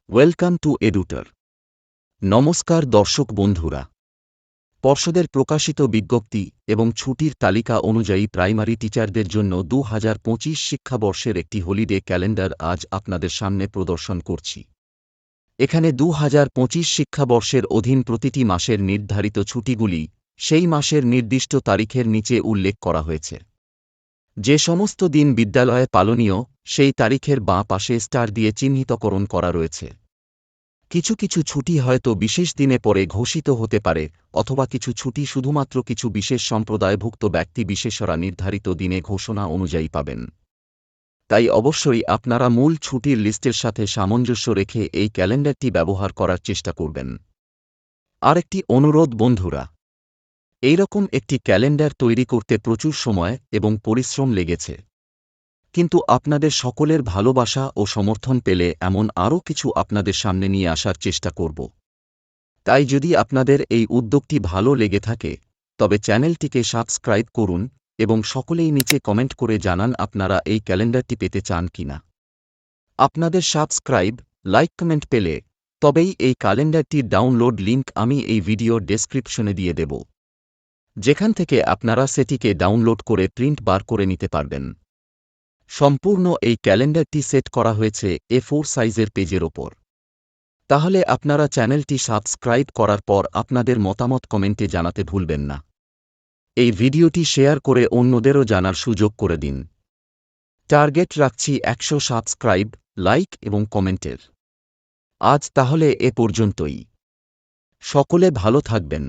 Welcome to এডুটার। নমস্কার দর্শক বন্ধুরা। পর্ষদের প্রকাশিত বিজ্ঞপ্তি এবং ছুটির তালিকা অনুযায়ী প্রাইমারি টিচারদের জন্য ২০২৫ শিক্ষাবর্ষের একটি হলিডে ক্যালেন্ডার আজ আপনাদের সামনে প্রদর্শন করছি। এখানে ২০২৫ শিক্ষাবর্ষের অধীন প্রতিটি মাসের নির্ধারিত ছুটিগুলি সেই মাসের নির্দিষ্ট তারিখের নিচে উল্লেখ করা হয়েছে। যে সমস্ত দিন বিদ্যালয়ে পালনীয় সেই তারিখের বাঁ পাশে স্টার দিয়ে চিহ্নিতকরণ করা রয়েছে। কিছু কিছু ছুটি হয়তো বিশেষ দিনে পরে ঘোষিত হতে পারে, অথবা কিছু ছুটি শুধুমাত্র কিছু বিশেষ সম্প্রদায়ভুক্ত ব্যক্তি বিশেষরা নির্ধারিত দিনে ঘোষণা অনুযায়ী পাবেন। তাই অবশ্যই আপনারা মূল ছুটির লিস্টের সাথে সামঞ্জস্য রেখে এই ক্যালেন্ডারটি ব্যবহার করার চেষ্টা করবেন। আরেকটি অনুরোধ বন্ধুরা, এইরকম একটি ক্যালেন্ডার তৈরি করতে প্রচুর সময় এবং পরিশ্রম লেগেছে, কিন্তু আপনাদের সকলের ভালোবাসা ও সমর্থন পেলে এমন আরও কিছু আপনাদের সামনে নিয়ে আসার চেষ্টা করব। তাই যদি আপনাদের এই উদ্যোগটি ভালো লেগে থাকে তবে চ্যানেলটিকে সাবস্ক্রাইব করুন এবং সকলেই নিচে কমেন্ট করে জানান আপনারা এই ক্যালেন্ডারটি পেতে চান কিনা। আপনাদের সাবস্ক্রাইব, লাইক, কমেন্ট পেলে তবেই এই ক্যালেন্ডারটির ডাউনলোড লিংক আমি এই ভিডিওর ডেসক্রিপশনে দিয়ে দেব, যেখান থেকে আপনারা সেটিকে ডাউনলোড করে প্রিন্ট বার করে নিতে পারবেন। সম্পূর্ণ এই ক্যালেন্ডারটি সেট করা হয়েছে A4 সাইজের পেজের ওপর। তাহলে আপনারা চ্যানেলটি সাবস্ক্রাইব করার পর আপনাদের মতামত কমেন্টে জানাতে ভুলবেন না। এই ভিডিওটি শেয়ার করে অন্যদেরও জানার সুযোগ করে দিন। টার্গেট রাখছি ১০০ সাবস্ক্রাইব, লাইক এবং কমেন্টের। আজ তাহলে এ পর্যন্তই। সকলে ভালো থাকবেন।